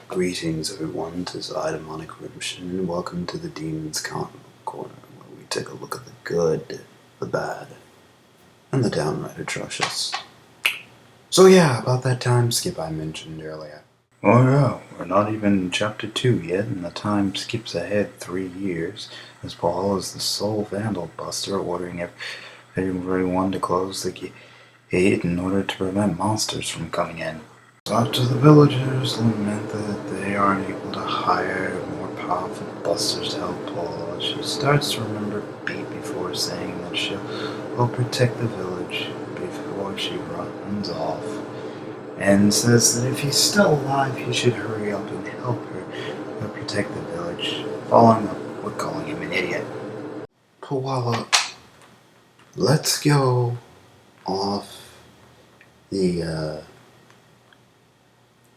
Greetings everyone, tis I, Demonic Redemption, and welcome to the Demon's Corner, where we take a look at the good, the bad, and the downright atrocious. So yeah, about that time skip I mentioned earlier. Oh yeah, we're not even in Chapter 2 yet, and the time skips ahead 3 years, as Paul is the sole Vandal Buster ordering everyone to close the gate in order to prevent monsters from coming in. After the villagers lament that they aren't able to hire more powerful busters to help Paula, she starts to remember Beet before saying that she'll protect the village before she runs off, and says that if he's still alive, he should hurry up and help her protect the village, following up with calling him an idiot. Paula, let's go off the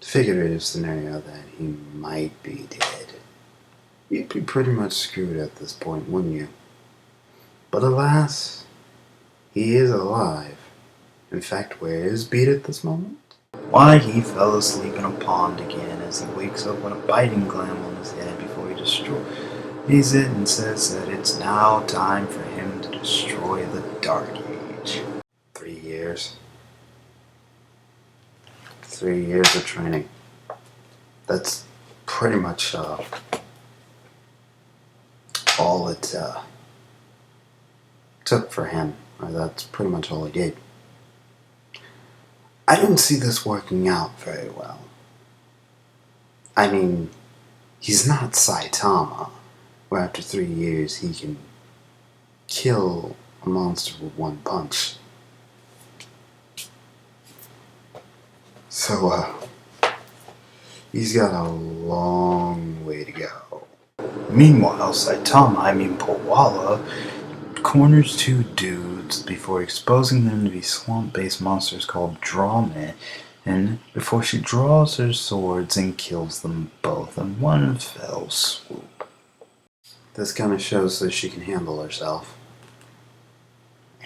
figurative scenario that he might be dead. You'd be pretty much screwed at this point, wouldn't you? But alas, he is alive. In fact, where is Beet at this moment? Why, he fell asleep in a pond again as he wakes up with a biting gland on his head before he destroys it and says that it's now time for him to destroy the Dark Age. 3 years. 3 years of training. That's pretty much all it took for him, or that's pretty much all he did. I didn't see this working out very well. I mean, he's not Saitama, where after 3 years he can kill a monster with one punch. So, he's got a long way to go. Meanwhile, Pawala corners 2 dudes before exposing them to be swamp-based monsters called Drawmen, and before she draws her swords and kills them both in one fell swoop. This kind of shows that she can handle herself.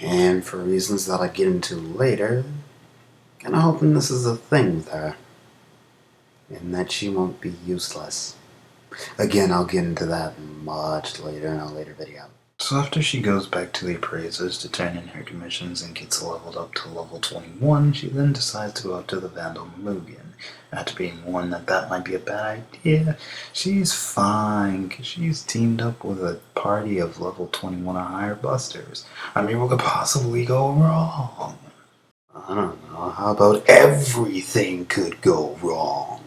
And for reasons that I get into later, kinda hoping this is a thing with her, and that she won't be useless. Again, I'll get into that much later in a later video. So after she goes back to the appraisers to turn in her commissions and gets leveled up to level 21, she then decides to go up to the Vandal Mugen. After being warned that might be a bad idea, she's fine, because she's teamed up with a party of level 21 or higher busters. I mean, what could possibly go wrong? I don't know, how about everything could go wrong?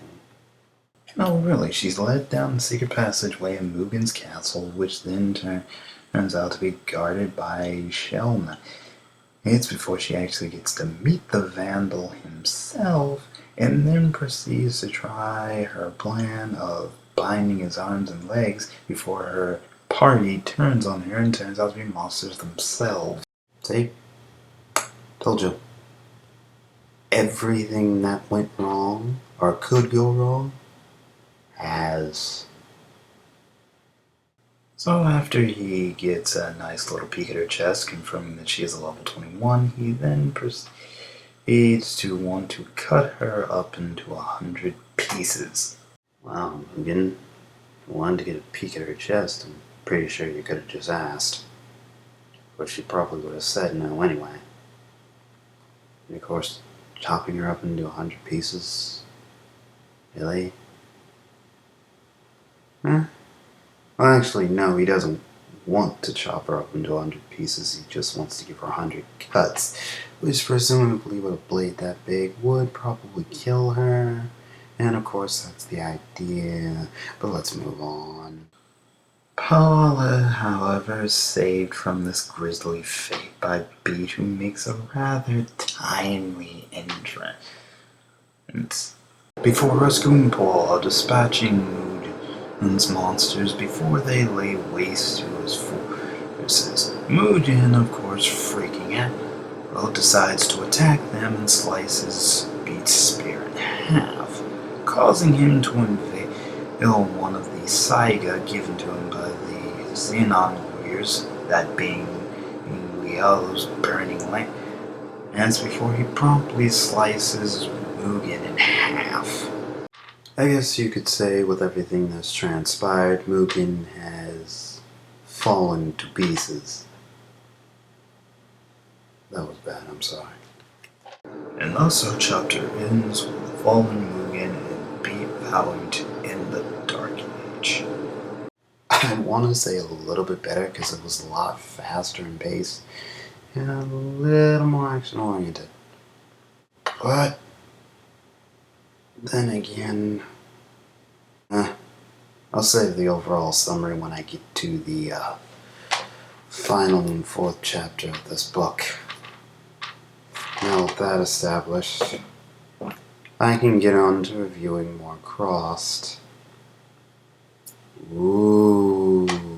No, really, she's led down the secret passageway in Mugen's castle, which then turns out to be guarded by Shelna. It's before she actually gets to meet the Vandal himself, and then proceeds to try her plan of binding his arms and legs before her party turns on her and turns out to be monsters themselves. See? Told you. Everything that went wrong, or could go wrong, has. So after he gets a nice little peek at her chest, confirming that she is a level 21, he then proceeds to want to cut her up into 100 pieces. Wow, again, wanted to get a peek at her chest. I'm pretty sure you could have just asked. But she probably would have said no anyway. And of course, chopping her up into 100 pieces? Really? Huh? Well, actually, no, he doesn't want to chop her up into 100 pieces. He just wants to give her 100 cuts, which presumably with a blade that big would probably kill her. And of course, that's the idea. But let's move on. Paula, however, is saved from this grisly fate by Beet, who makes a rather timely entrance. Before rescuing Paula, dispatching Mugen's monsters before they lay waste to his fortresses. Mugen, of course, freaking out, decides to attack them and slices Beet's spear in half, causing him to unveil one of the Saiga given to him by the Xenon warriors, that being Liao's burning lance, before he promptly slices Mugen in half. I guess you could say with everything that's transpired, Mugen has fallen to pieces. That was bad, I'm sorry. And also chapter ends with fallen Mugen and Beet vowing to end the Dark Age. I want to say a little bit better because it was a lot faster in pace and a little more action oriented. But then again, I'll save the overall summary when I get to the final and fourth chapter of this book. Now with that established, I can get on to reviewing more Crossed. Ooh.